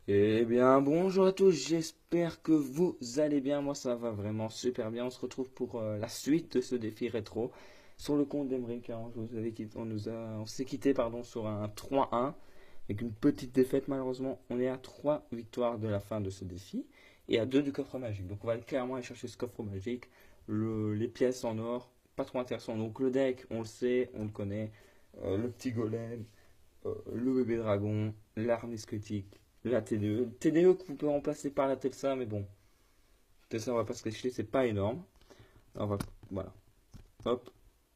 Eh bien, bonjour à tous, j'espère que vous allez bien. Moi, ça va vraiment super bien. On se retrouve pour la suite de ce défi rétro sur le compte d'Emeric. Hein. Je vous avais on s'est quitté pardon, sur un 3-1 avec une petite défaite malheureusement. On est à 3 victoires de la fin de ce défi et à 2 du coffre magique. Donc, on va clairement aller chercher ce coffre magique. Les pièces en or, pas trop intéressant. Donc, le deck, on le sait, on le connaît. Le petit golem, le bébé dragon, l'arme squelettique, la TDE. TDE qu'on peut remplacer par la Telsa, mais bon, Telsa, on va pas se cacher, c'est pas énorme. Alors, voilà, hop,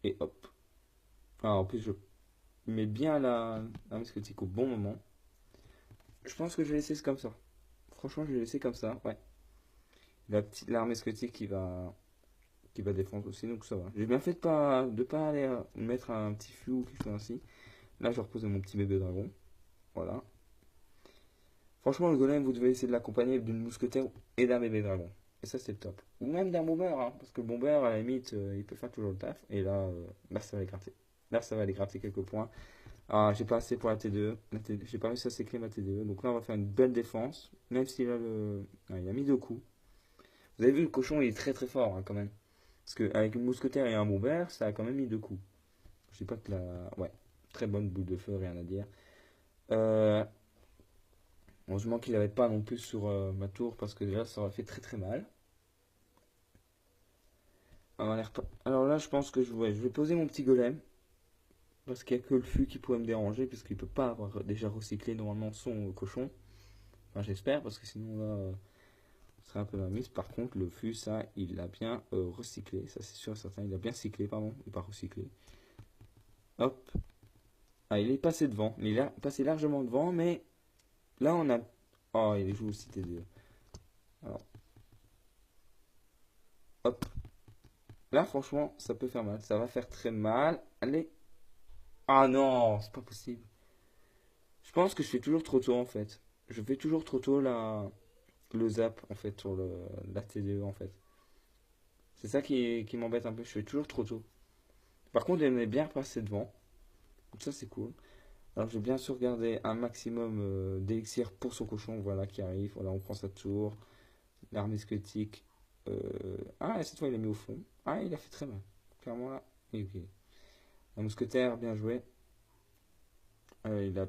et hop. Alors, en plus, je mets bien l'arme squelettique au bon moment. Je pense que je vais laisser comme ça. Franchement, je vais laisser comme ça, ouais. L'arme squelettique qui va défendre aussi, donc ça va. J'ai bien fait de pas aller mettre un petit fût ou quelque chose ainsi. Là, je repose mon petit bébé dragon. Voilà. Franchement, le golem, vous devez essayer de l'accompagner d'une mousquetaire et d'un bébé dragon. Et ça, c'est le top. Ou même d'un bomber, hein, parce que le bomber, à la limite, il peut faire toujours le taf. Et là, ça va les gratter. Là, ça va aller gratter quelques points. Ah, j'ai pas assez pour la T2. J'ai pas réussi à sécler ma T2. Donc là, on va faire une belle défense. Même s'il a il a mis deux coups. Vous avez vu, le cochon, il est très très fort, hein, quand même. Parce qu'avec une mousquetaire et un bomber, ça a quand même mis deux coups. Je sais pas que la. Ouais, très bonne boule de feu, rien à dire. Euh, Heureusement qu'il n'avait pas non plus sur ma tour parce que déjà ça aurait fait très très mal. Alors là, je pense que ouais, je vais poser mon petit golem parce qu'il n'y a que le fût qui pourrait me déranger puisqu'il ne peut pas avoir déjà recyclé normalement son cochon. Enfin, j'espère parce que sinon là, ce serait un peu ma mise. Par contre, le fût, ça, il l'a bien recyclé. Ça, c'est sûr et certain. Il a bien cyclé, pardon, et pas recyclé. Hop. Ah, il est passé devant. Il est passé largement devant, mais là, on a. Oh, il joue aussi T2. Alors, hop. Là, franchement, ça peut faire mal. Ça va faire très mal. Allez. Ah non, c'est pas possible. Je pense que je fais toujours trop tôt en fait. Je fais toujours trop tôt le zap en fait sur la TDE en fait. C'est ça qui m'embête un peu. Je fais toujours trop tôt. Par contre, elle m'est bien passé devant. Donc ça, c'est cool. Alors, je vais bien sûr garder un maximum d'élixir pour son cochon. Voilà, qui arrive. Voilà, on prend sa tour. L'arme squelettique. Ah, et cette fois, il a mis au fond. Ah, il a fait très mal. Clairement là. Et ok. La mousquetaire, bien joué. Il a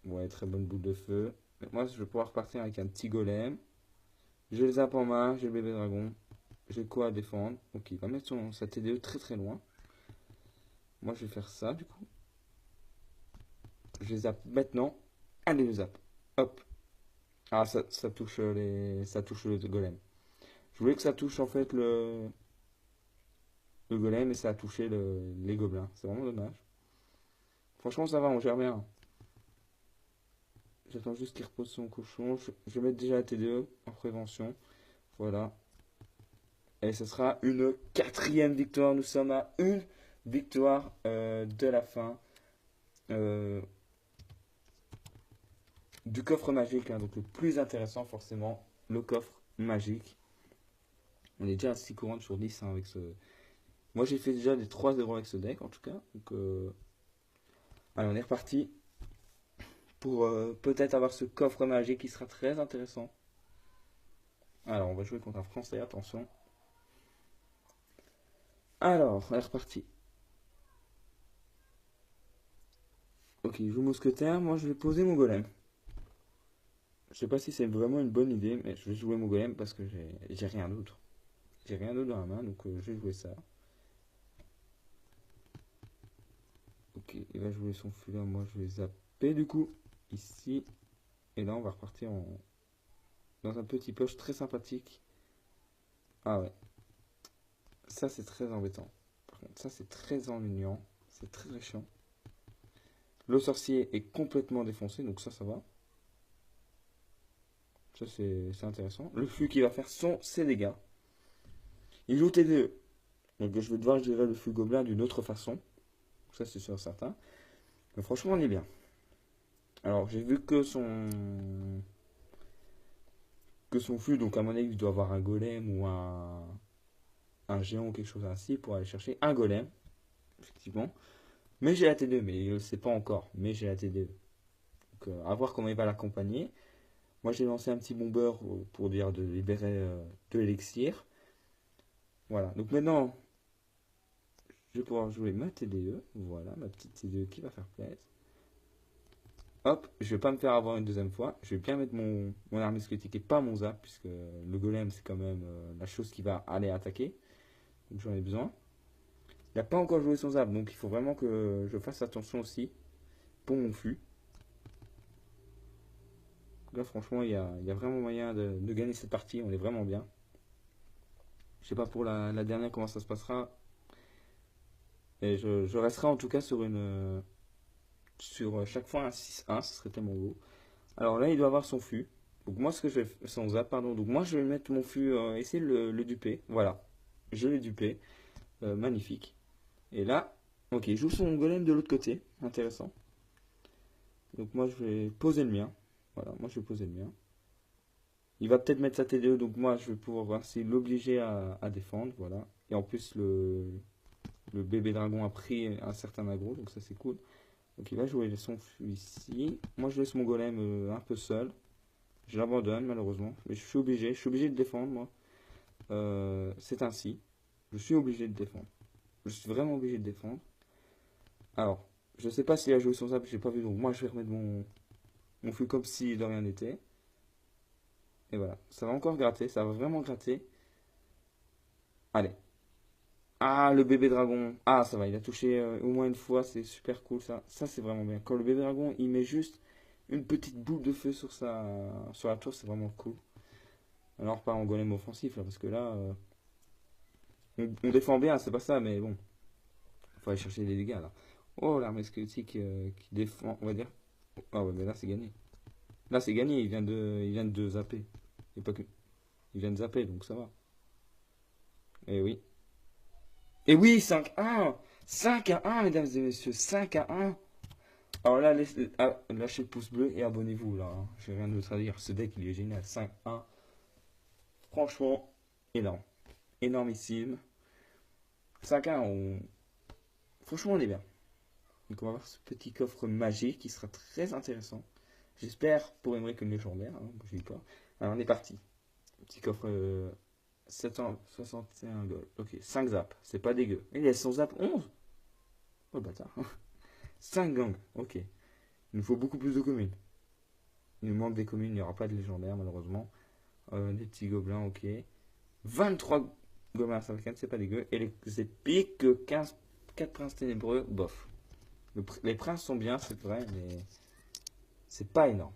Ouais, très bonne boule de feu. Mais moi, je vais pouvoir partir avec un petit golem. J'ai le zap en main, j'ai le bébé dragon. J'ai quoi à défendre. Ok, il va mettre sa TDE très très loin. Moi, je vais faire ça du coup. Je les zappe maintenant. Allez, le zap. Hop. Ah, ça touche ça touche le golem. Je voulais que ça touche en fait le golem et ça a touché les gobelins. C'est vraiment dommage. Franchement, ça va, on gère bien. J'attends juste qu'il repose son cochon. Je vais mettre déjà la TDE en prévention. Voilà. Et ce sera une quatrième victoire. Nous sommes à une victoire de la fin euh, du coffre magique. Hein. Donc le plus intéressant forcément, le coffre magique. On est déjà à 6 couronnes sur 10 hein, avec ce... Moi j'ai fait déjà des 3-0 avec ce deck en tout cas. Donc allez, on est reparti pour peut-être avoir ce coffre magique qui sera très intéressant. Alors on va jouer contre un Français, attention. Alors, on est reparti. Ok, il joue mousquetaire, moi je vais poser mon golem. Je sais pas si c'est vraiment une bonne idée, mais je vais jouer mon golem parce que j'ai rien d'autre. J'ai rien d'autre dans la main, donc je vais jouer ça. Ok, il va jouer son fût là, moi je vais zapper du coup, ici. Et là on va repartir dans un petit push très sympathique. Ah ouais, ça c'est très embêtant. Par contre, ça c'est très ennuyant, c'est très très chiant. Le sorcier est complètement défoncé, donc ça va. Ça c'est intéressant. Le fût qui va faire ses dégâts. Il joue T2. Donc je vais devoir gérer le fût gobelin d'une autre façon. Ça c'est sûr certain. Mais franchement on est bien. Alors j'ai vu que son fût, donc à mon avis il doit avoir un golem ou un géant ou quelque chose ainsi pour aller chercher un golem, effectivement. Mais j'ai la T2, mais il ne le sait pas encore. Mais j'ai la T2. Donc à voir comment il va l'accompagner. Moi, j'ai lancé un petit bomber pour dire de libérer de l'élixir. Voilà. Donc maintenant, je vais pouvoir jouer ma TDE. Voilà, ma petite TDE qui va faire plaisir. Hop, je vais pas me faire avoir une deuxième fois. Je vais bien mettre mon arme squelettique et pas mon zap, puisque le golem, c'est quand même la chose qui va aller attaquer. Donc j'en ai besoin. Il n'a pas encore joué son zap, donc il faut vraiment que je fasse attention aussi pour mon fût. Là, franchement, il y a vraiment moyen de gagner cette partie. On est vraiment bien. Je sais pas pour la dernière comment ça se passera. Et je resterai en tout cas sur chaque fois un 6-1. Ce serait tellement beau. Alors là, il doit avoir son fût. Donc moi, ce que je vais son zap, pardon. Donc moi, je vais mettre mon fût, essayer de le duper. Voilà. Je l'ai dupé. Magnifique. Et là, ok, il joue son golem de l'autre côté. Intéressant. Donc moi, je vais poser le mien. Voilà, moi, je vais poser le mien. Il va peut-être mettre sa TDE, donc moi, je vais pouvoir ainsi l'obliger à défendre. Voilà. Et en plus, le bébé dragon a pris un certain aggro, donc ça, c'est cool. Donc il va jouer son fût ici. Moi, je laisse mon golem un peu seul. Je l'abandonne, malheureusement. Mais je suis obligé de défendre, moi. C'est ainsi. Je suis obligé de défendre. Je suis vraiment obligé de défendre. Alors, je sais pas s'il a joué son zap, j'ai pas vu. Donc moi, je vais remettre mon fût comme si de rien n'était. Et voilà. Ça va encore gratter. Ça va vraiment gratter. Allez. Ah, le bébé dragon. Ah, ça va. Il a touché au moins une fois. C'est super cool, ça. Ça, c'est vraiment bien. Quand le bébé dragon, il met juste une petite boule de feu sur la tour, c'est vraiment cool. Alors, pas en golem offensif, là, parce que là, on défend bien, c'est pas ça, mais bon. Faut aller chercher des dégâts, là. Oh, l'armée squelettique qui défend, on va dire. Ah ouais, mais là, c'est gagné. Là, c'est gagné, il vient de zapper. Et pas que. Il vient de zapper, donc ça va. Et oui. Et oui, 5-1. 5-1, mesdames et messieurs. 5-1. Alors là, lâchez le pouce bleu et abonnez-vous, là, hein. J'ai rien d'autre à dire. Ce deck, il est génial. 5-1. Franchement, énorme. Énormissime. 5-1, franchement, on est bien. Donc on va voir ce petit coffre magique qui sera très intéressant. J'espère pour Emmerich une légendaire, hein, je dis pas. Alors on est parti. Petit coffre 761 gold. Ok, 5 zap, c'est pas dégueu. Il y a son zap 11. Oh le bâtard. 5 gangs, ok. Il nous faut beaucoup plus de communes. Il nous manque des communes, il n'y aura pas de légendaire malheureusement. Des petits gobelins, ok. 23 gobelins 54, c'est pas dégueu. Et les épiques, 15, 4 princes ténébreux, bof. Les princes sont bien, c'est vrai, mais c'est pas énorme.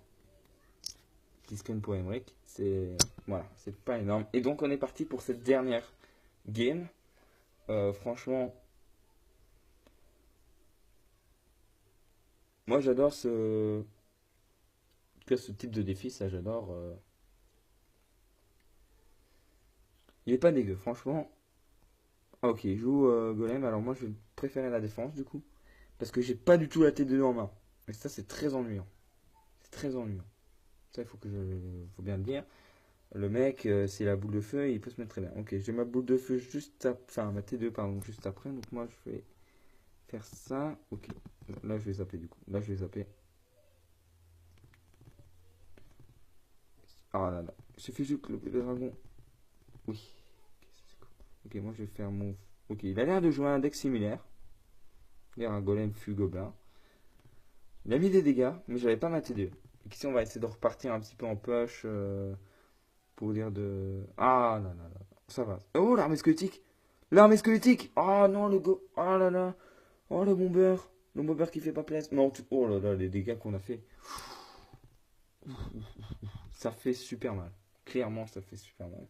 Kisken pour Emmerich, c'est voilà, c'est pas énorme. Et donc on est parti pour cette dernière game. Franchement, moi j'adore ce type de défi, ça j'adore. Il est pas dégueu, franchement. Ah, ok, il joue Golem, alors moi je vais préférer la défense du coup. Parce que j'ai pas du tout la T2 en main. Et ça c'est très ennuyant. C'est très ennuyant. Ça il faut bien le dire. Le mec, c'est la boule de feu, il peut se mettre très bien. Ok, j'ai ma boule de feu juste après. Enfin, ma T2, pardon, juste après. Donc moi, je vais faire ça. Ok. Là, je vais zapper du coup. Là, je vais zapper. Ah là là. Il suffit juste que le dragon. Oui. Ok, moi, je vais faire mon. Ok, il a l'air de jouer un deck similaire. Il y a un golem fût gobelin. Il a mis des dégâts, mais j'avais pas ma T2. Donc ici, on va essayer de repartir un petit peu en push. Pour dire de. Ah là là là. Ça va. Oh, l'armée squelettique. L'armée squelettique. Oh non, le go. Oh là là. Oh, le bomber. Le bomber qui fait pas place. Non, oh là là, les dégâts qu'on a fait. Ça fait super mal. Clairement, ça fait super mal.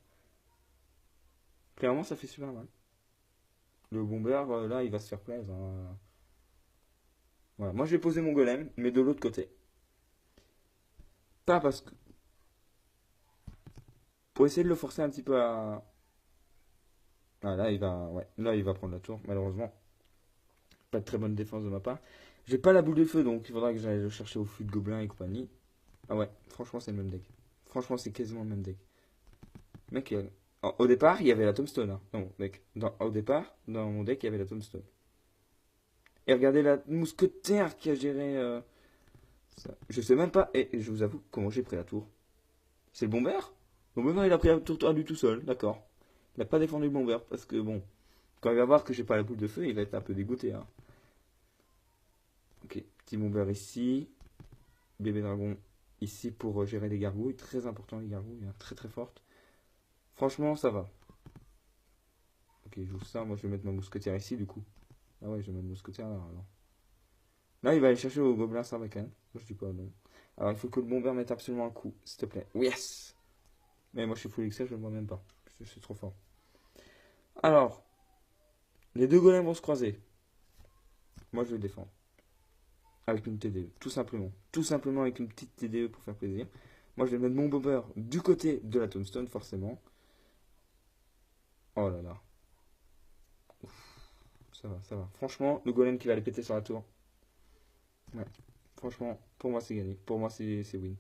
Clairement, ça fait super mal. Le bomber, là, il va se faire plaisir, hein. Voilà. Moi, je vais poser mon golem, mais de l'autre côté. Pas parce que. Pour essayer de le forcer un petit peu à. Ah, là, ouais. Là, il va prendre la tour, malheureusement. Pas de très bonne défense de ma part. J'ai pas la boule de feu, donc il faudra que j'aille le chercher au fût de gobelin et compagnie. Ah ouais, franchement, c'est le même deck. Franchement, c'est quasiment le même deck. Mec, au départ, il y avait la tombstone, hein. Non, mec, au départ, dans mon deck, il y avait la tombstone. Et regardez la mousquetaire qui a géré ça. Je sais même pas, et je vous avoue comment j'ai pris la tour. C'est le bomber? Le bomber, il a pris un tour à lui tout seul, d'accord. Il n'a pas défendu le bomber, parce que bon, quand il va voir que j'ai pas la boule de feu, il va être un peu dégoûté. Hein. Ok, petit bomber ici. Bébé dragon ici pour gérer les gargouilles. Très important les gargouilles, hein, très très fortes. Franchement, ça va. Ok, je joue ça. Moi, je vais mettre ma mousquetière ici, du coup. Ah ouais, je vais mettre ma mousquetière là, alors. Là, il va aller chercher au gobelin sarbacane. Moi, je dis pas non. Alors, il faut que le bomber mette absolument un coup, s'il te plaît. Yes! Mais moi, je suis full XL, je ne le vois même pas. Je suis trop fort. Alors, les deux golems vont se croiser. Moi, je vais défendre. Avec une TDE, tout simplement. Tout simplement avec une petite TDE pour faire plaisir. Moi, je vais mettre mon bomber du côté de la tombstone, forcément. Oh là là. Ça va, ça va. Franchement, le golem qui va aller péter sur la tour. Ouais. Franchement, pour moi, c'est gagné. Pour moi, c'est win.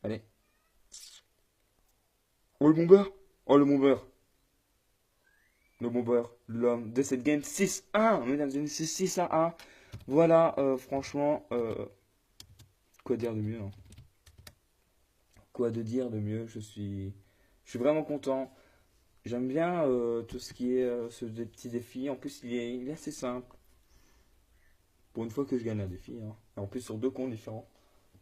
Allez. Oh, le bomber. Oh, le bomber. Le bomber. L'homme de cette game 6-1. Mesdames et messieurs, 6-1. Voilà, franchement, quoi dire de mieux, hein. Quoi de dire de mieux, je suis vraiment content. J'aime bien tout ce qui est ce petit défi. En plus, il est assez simple. Pour une fois que je gagne un défi, hein. Et en plus, sur deux comptes différents.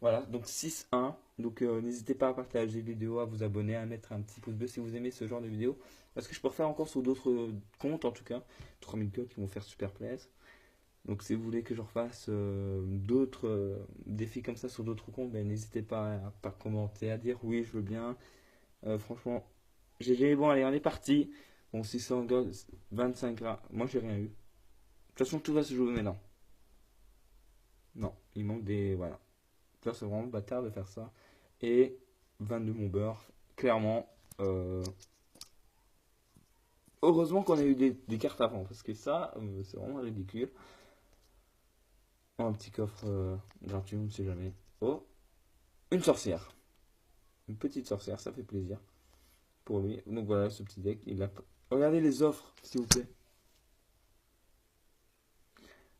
Voilà, donc 6-1. Donc n'hésitez pas à partager la vidéo, à vous abonner, à mettre un petit pouce bleu si vous aimez ce genre de vidéo. Parce que je peux refaire encore sur d'autres comptes en tout cas. 3000 codes qui vont faire super plaisir. Donc si vous voulez que je refasse d'autres défis comme ça sur d'autres comptes, ben, n'hésitez pas à commenter, à dire oui, je veux bien. Franchement, GG, bon allez, on est parti. Bon, 600 gold, 25 gras. Moi, j'ai rien eu. De toute façon, tout va se jouer maintenant. Non, il manque des... Voilà. Ça, c'est vraiment bâtard de faire ça. Et 22 mon beurre. Clairement, heureusement qu'on a eu des cartes avant. Parce que ça, c'est vraiment ridicule. Oh, un petit coffre gratuit, on ne sait jamais. Oh, une sorcière. Une petite sorcière, ça fait plaisir pour lui. Donc voilà, ce petit deck. Regardez les offres, s'il vous plaît.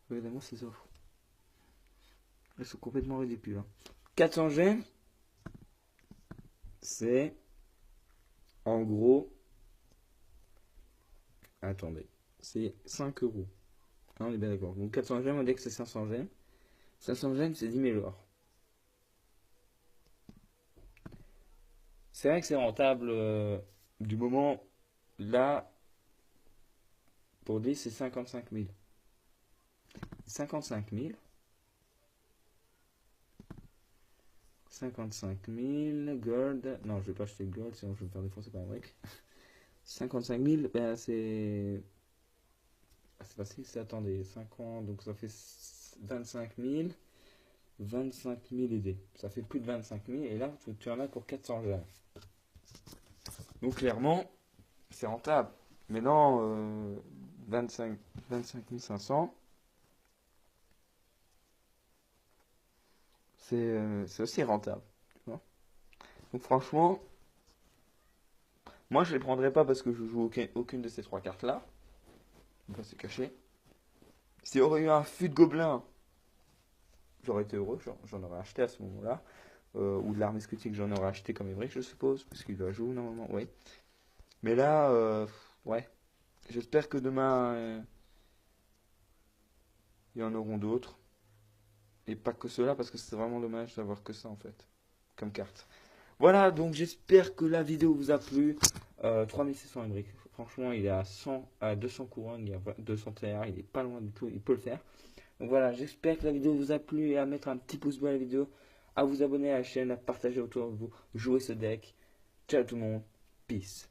Regardez-moi ces offres. Elles sont complètement ridicules, hein. 400 gemmes, c'est en gros. Attendez, c'est 5 euros. Hein, on est bien d'accord. Donc 400 gemmes, on dit que c'est 500 gemmes. 500 gemmes, c'est 10 000 or. C'est vrai que c'est rentable du moment là. Pour 10, c'est 55 000. 55 000. 55 000 gold. Non, je vais pas acheter de gold, sinon je vais me faire défoncer par un mec. 55 000, ben c'est. C'est facile, c'est attendez, 5 ans, donc ça fait 25 000. 25 000 idées. Ça fait plus de 25 000. Et là, tu en as pour 400 gemmes. Donc clairement, c'est rentable. Mais non, 25 500, c'est aussi rentable. Tu vois. Donc franchement, moi je les prendrais pas parce que je joue aucune de ces trois cartes là. Donc c'est caché. S'il y aurait eu un fût de gobelin, j'aurais été heureux, j'en aurais acheté à ce moment-là. Ou de l'arme scutique, j'en aurais acheté comme Ébrick, je suppose, parce qu'il doit jouer normalement, oui. Mais là, ouais. J'espère que demain, il y en auront d'autres. Et pas que cela, parce que c'est vraiment dommage d'avoir que ça en fait, comme carte. Voilà, donc j'espère que la vidéo vous a plu. 3600 Emmerich. Franchement, il est à 100, à 200 couronnes, il y a 200 TR, il est pas loin du tout, il peut le faire. Donc voilà, j'espère que la vidéo vous a plu et à mettre un petit pouce bleu à la vidéo, à vous abonner à la chaîne, à partager autour de vous, jouer ce deck. Ciao tout le monde, peace.